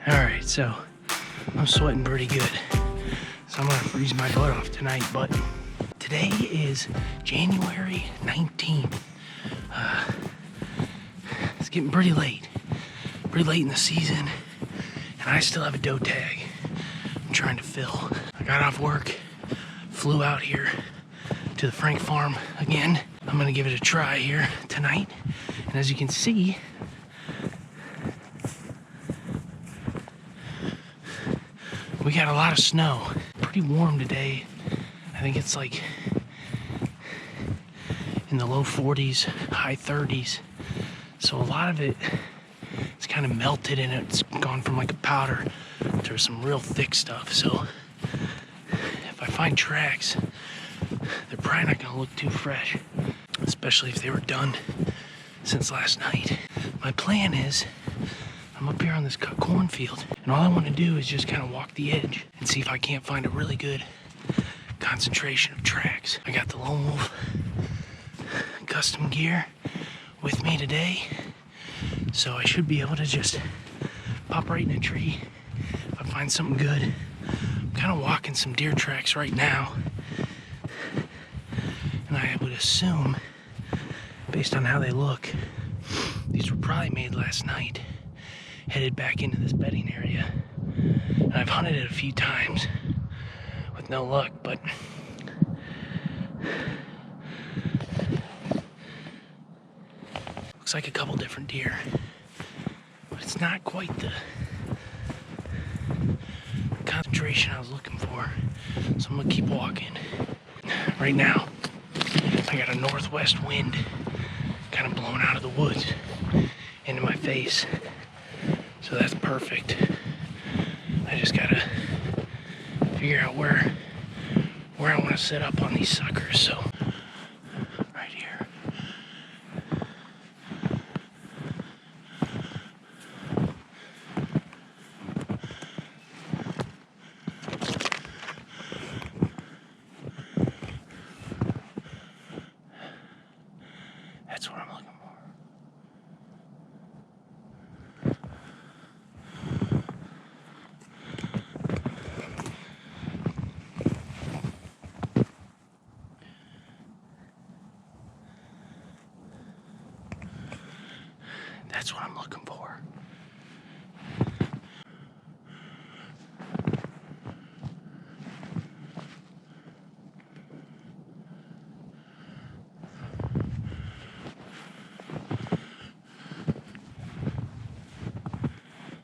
All right, so I'm sweating pretty good. So I'm gonna freeze my butt off tonight, but today is January 19th. It's getting pretty late in the season, and I still have a doe tag I'm trying to fill. I got off work, flew out here to the Frank farm again. I'm gonna give it a try here tonight, and as you can see, we got a lot of snow. Pretty warm today. I think it's like in the low 40s, high 30s. So a lot of it, it's kind of melted and it's gone from like a powder to some real thick stuff. So if I find tracks, they're probably not gonna look too fresh, especially if they were done since last night. My plan is, I'm up here on this cut cornfield, and all I want to do is just kind of walk the edge and see if I can't find a really good concentration of tracks. I got the Lone Wolf custom gear with me today, so I should be able to just pop right in a tree if I find something good. I'm kind of walking some deer tracks right now, and I would assume, based on how they look, these were probably made last night, headed back into this bedding area. And I've hunted it a few times with no luck, but looks like a couple different deer, but it's not quite the concentration I was looking for. So I'm gonna keep walking. Right now, I got a northwest wind kind of blowing out of the woods into my face. So that's perfect. I just gotta figure out where I want to set up on these suckers. So right here. That's what I'm looking for. That's what I'm looking for.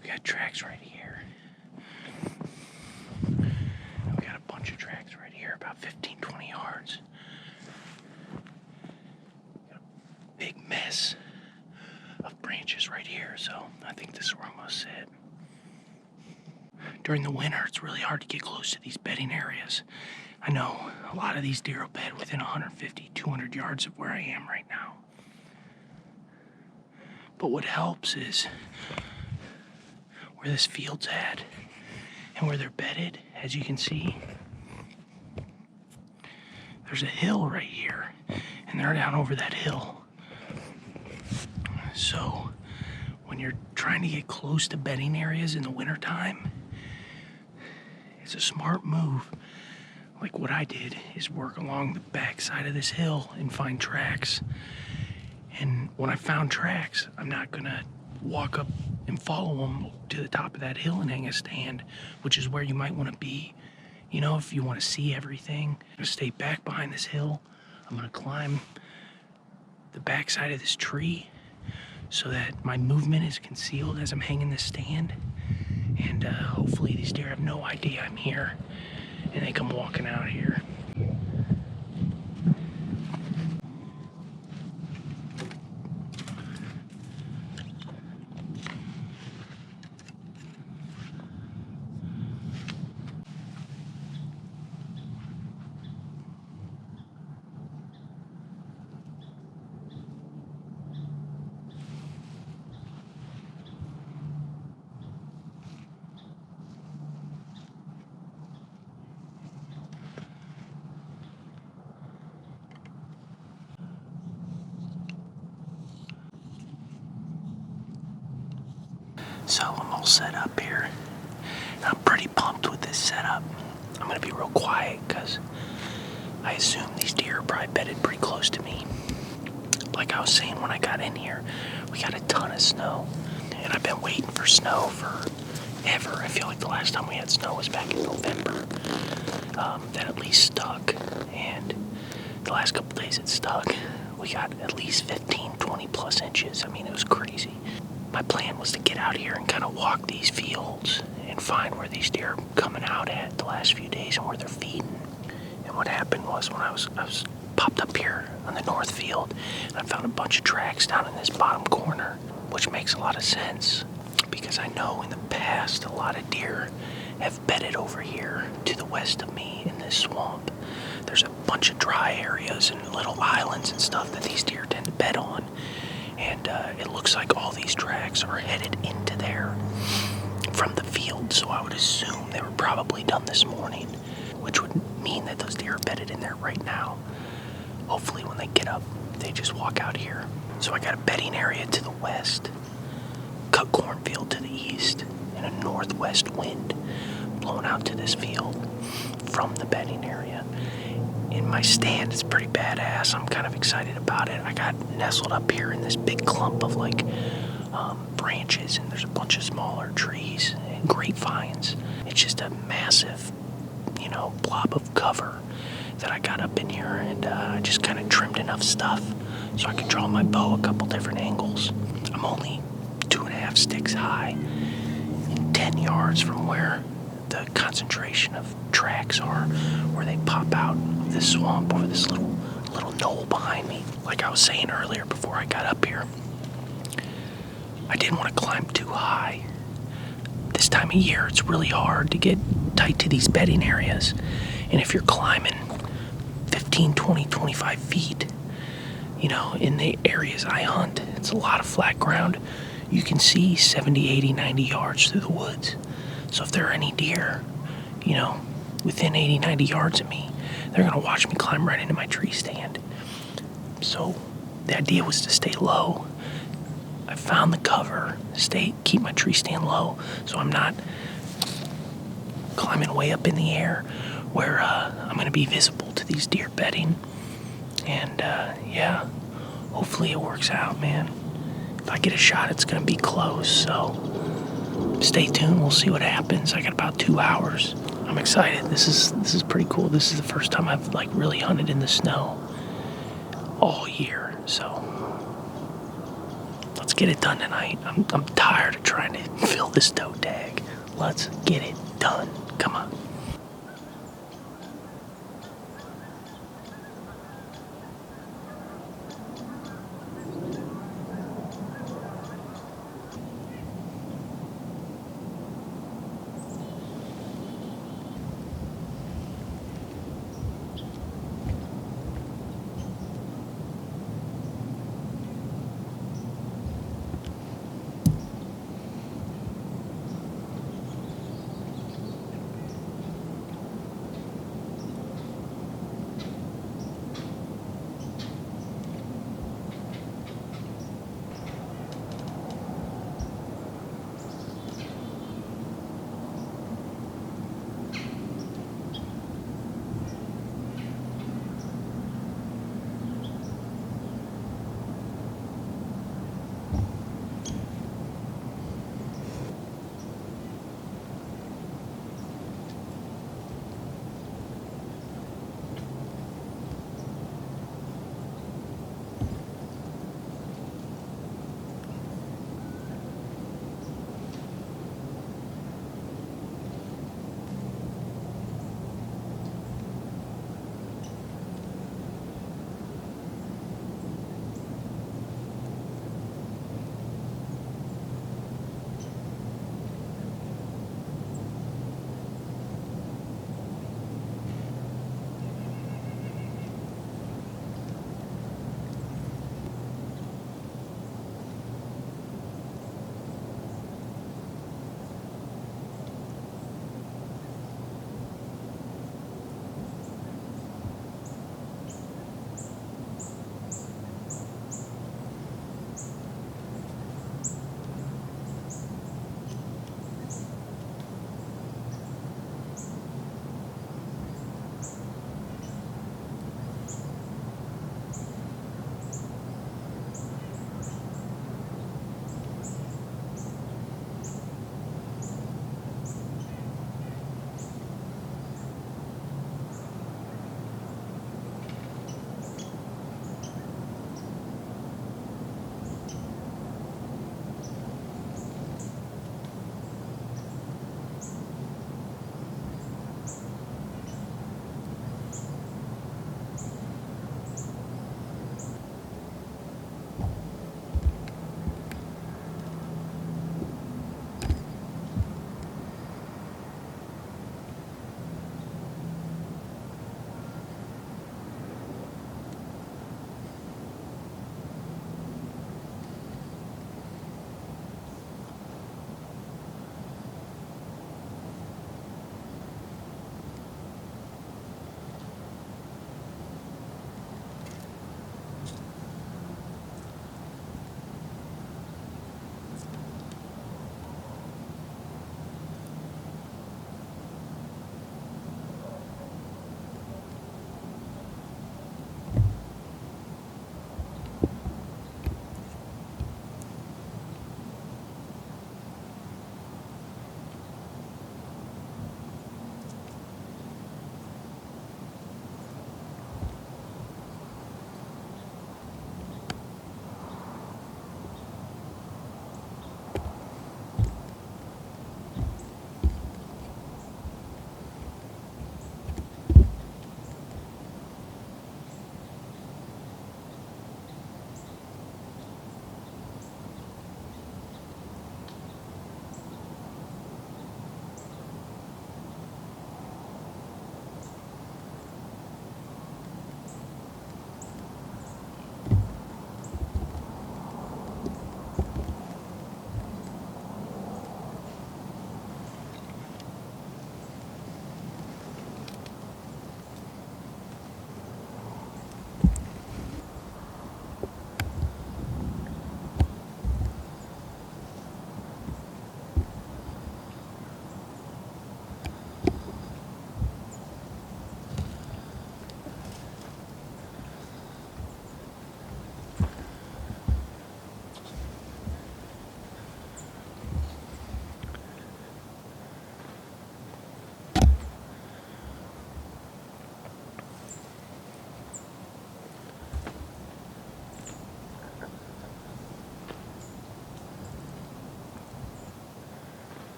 We got tracks right here. And we got a bunch of tracks right here, about 15, 20 yards. Got a big mess of branches right here, so I think this is where I'm gonna sit. During the winter, it's really hard to get close to these bedding areas. I know a lot of these deer will bed within 150, 200 yards of where I am right now. But what helps is where this field's at and where they're bedded, as you can see, there's a hill right here, and they're down over that hill. So when you're trying to get close to bedding areas in the wintertime, it's a smart move. Like what I did is work along the back side of this hill and find tracks. And when I found tracks, I'm not gonna walk up and follow them to the top of that hill and hang a stand, which is where you might want to be. You know, if you want to see everything, I'm gonna stay back behind this hill. I'm gonna climb the back side of this tree so that my movement is concealed as I'm hanging this stand. And hopefully these deer have no idea I'm here and they come walking out here. all set up here. And I'm pretty pumped with this setup. I'm gonna be real quiet because I assume these deer are probably bedded pretty close to me. Like I was saying when I got in here, we got a ton of snow. And I've been waiting for snow forever. I feel like the last time we had snow was back in November. That at least stuck. And the last couple days it stuck. We got at least 15, 20 plus inches. I mean, it was crazy. My plan was to get out here and kind of walk these fields and find where these deer are coming out at the last few days and where they're feeding. And what happened was when I was popped up here on the north field, and I found a bunch of tracks down in this bottom corner, which makes a lot of sense because I know in the past a lot of deer have bedded over here to the west of me in this swamp. There's a bunch of dry areas and little islands and stuff that these deer tend to bed on. And it looks like all these tracks are headed into there from the field. So I would assume they were probably done this morning, which would mean that those deer are bedded in there right now. Hopefully when they get up, they just walk out here. So I got a bedding area to the west, cut cornfield to the east, and a northwest wind blowing out to this field from the bedding area. In my stand, it's pretty badass. I'm kind of excited about it. I got nestled up here in this big clump of branches, and there's a bunch of smaller trees and grapevines. It's just a massive, blob of cover that I got up in here, and I just kind of trimmed enough stuff so I could draw my bow a couple different angles. I'm only 2.5 sticks high and 10 yards from where the concentration of tracks are, where they pop out of this swamp over this little knoll behind me. Like I was saying earlier before I got up here, I didn't want to climb too high. This time of year, it's really hard to get tight to these bedding areas. And if you're climbing 15, 20, 25 feet, in the areas I hunt, it's a lot of flat ground. You can see 70, 80, 90 yards through the woods. So if there are any deer, within 80, 90 yards of me, they're going to watch me climb right into my tree stand. So the idea was to stay low. I found the cover, keep my tree stand low, so I'm not climbing way up in the air where I'm going to be visible to these deer bedding. And hopefully it works out, man. If I get a shot, it's going to be close, so stay tuned. We'll see what happens. I got about 2 hours. I'm excited. This is pretty cool. This is the first time I've really hunted in the snow all year, so let's get it done tonight. I'm tired of trying to fill this toe tag. Let's get it done. Come on.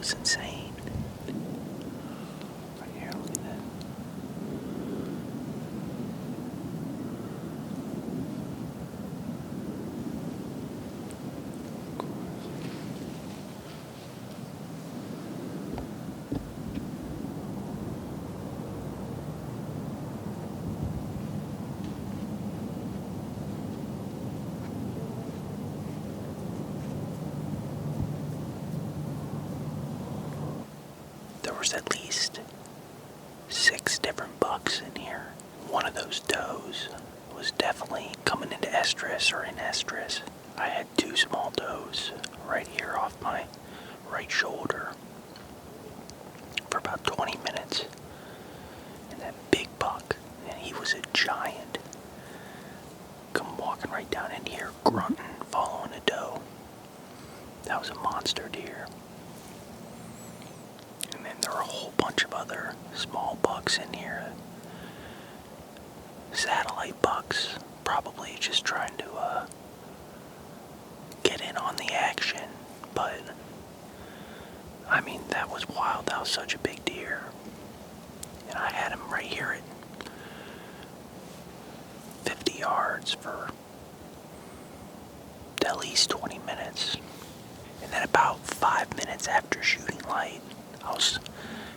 was insane. Right here, look at that. There was at least 6 different bucks in here. One of those does was definitely coming into estrus or in estrus. I had 2 small does right here off my right shoulder for about 20 minutes. And that big buck, and he was a giant, come walking right down in here, grunting, following a doe. That was a monster deer. And then there were a whole bunch of other small bucks in here. Satellite bucks, probably just trying to get in on the action. But, I mean, that was wild. That was such a big deer. And I had him right here at 50 yards for at least 20 minutes. And then about 5 minutes after shooting light, I was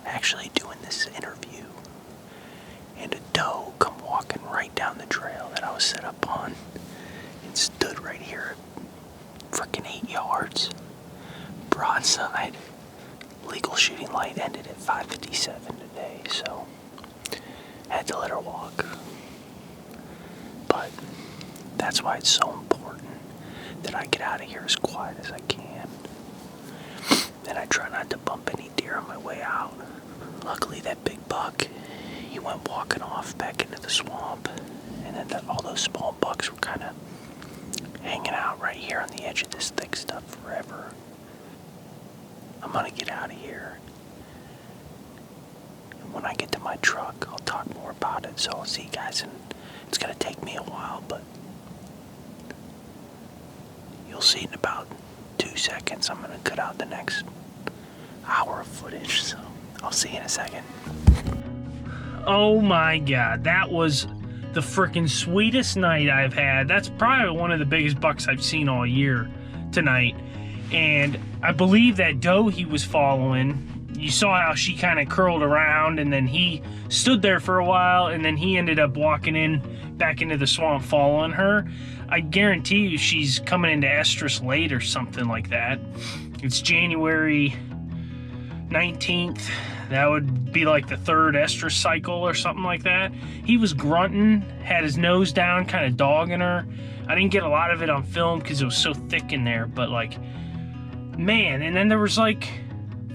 actually doing this interview, and a doe come walking right down the trail that I was set up on and stood right here at frickin' 8 yards, broadside. Legal shooting light ended at 5:57 today, so had to let her walk. But that's why it's so important that I get out of here as quiet as I can. And I try not to bump any deer on my way out. Luckily, that big buck, he went walking off back into the swamp. And then all those small bucks were kind of hanging out right here on the edge of this thick stuff forever. I'm gonna get out of here. And when I get to my truck, I'll talk more about it. So I'll see you guys, and it's gonna take me a while, but you'll see in about 2 seconds. I'm gonna cut out the next hour of footage, so I'll see you in a second. Oh my god, that was the freaking sweetest night I've had. That's probably one of the biggest bucks I've seen all year tonight. And I believe that doe he was following, you saw how she kind of curled around, and then he stood there for a while, and then he ended up walking in back into the swamp following her. I guarantee you she's coming into estrus late or something like that. It's January 19th. That would be like the 3rd estrus cycle or something like that. He was grunting, had his nose down, kind of dogging her. I didn't get a lot of it on film because it was so thick in there, but like, man. And then there was like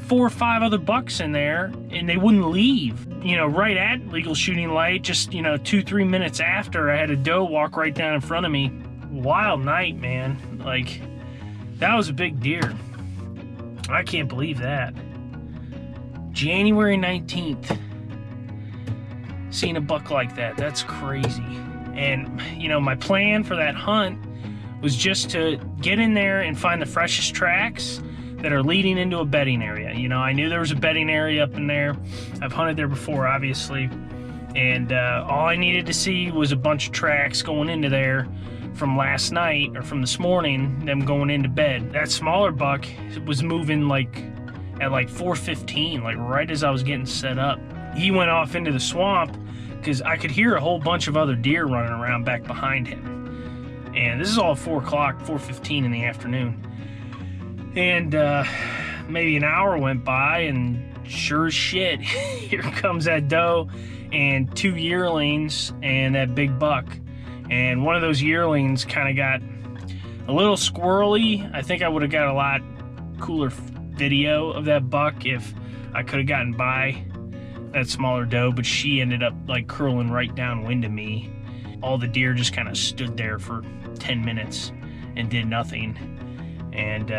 4 or 5 other bucks in there, and they wouldn't leave. You know, right at legal shooting light, just, 2-3 minutes after, I had a doe walk right down in front of me. Wild night, man. Like, that was a big deer. I can't believe that. January 19th. Seeing a buck like that, that's crazy. And, my plan for that hunt was just to get in there and find the freshest tracks that are leading into a bedding area. I knew there was a bedding area up in there. I've hunted there before, obviously. And all I needed to see was a bunch of tracks going into there from last night, or from this morning, them going into bed. That smaller buck was moving at 4:15, right as I was getting set up. He went off into the swamp because I could hear a whole bunch of other deer running around back behind him. And this is all 4 o'clock, 4:15 in the afternoon. And maybe an hour went by, and sure as shit, here comes that doe and 2 yearlings and that big buck. And one of those yearlings kind of got a little squirrely. I think I would have got a lot cooler video of that buck if I could have gotten by that smaller doe, but she ended up curling right downwind of me. All the deer just kind of stood there for 10 minutes and did nothing. And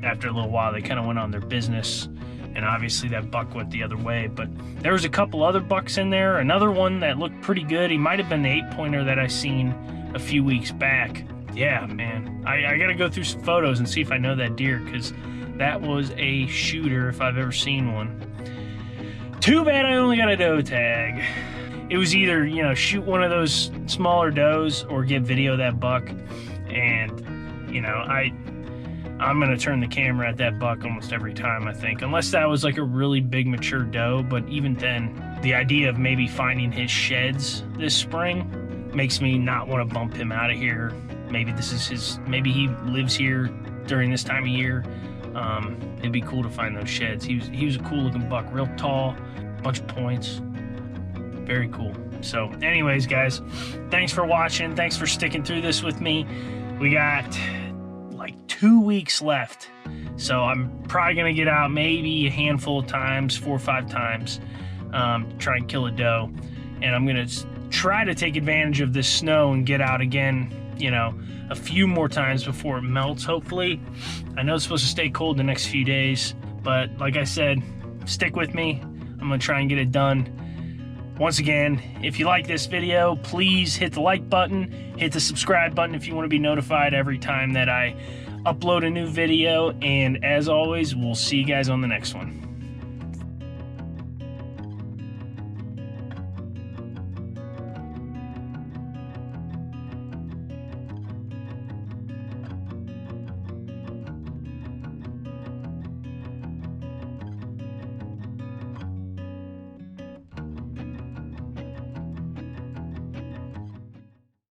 after a little while, they kind of went on their business. And obviously that buck went the other way. But there was a couple other bucks in there. Another one that looked pretty good. He might have been the 8-pointer that I seen a few weeks back. Yeah, man. I got to go through some photos and see if I know that deer, because That was a shooter if I've ever seen one. Too bad I only got a doe tag. It was either, you know, shoot one of those smaller does or get video of that buck. And, you know, I'm gonna turn the camera at that buck almost every time, I think. Unless that was like a really big mature doe, but even then, the idea of maybe finding his sheds this spring makes me not want to bump him out of here. Maybe this is his, maybe he lives here during this time of year. It'd be cool to find those sheds. He was a cool looking buck, real tall, bunch of points. Very cool. So anyways, guys, thanks for watching. Thanks for sticking through this with me. We got like 2 weeks left. So I'm probably gonna get out maybe a handful of times, 4 or 5 times, try and kill a doe. And I'm gonna try to take advantage of this snow and get out again, you know, a few more times before it melts, hopefully. I know it's supposed to stay cold the next few days, but like I said, stick with me. I'm gonna try and get it done. Once again, if you like this video, please hit the like button, hit the subscribe button if you want to be notified every time that I upload a new video. And as always, we'll see you guys on the next one.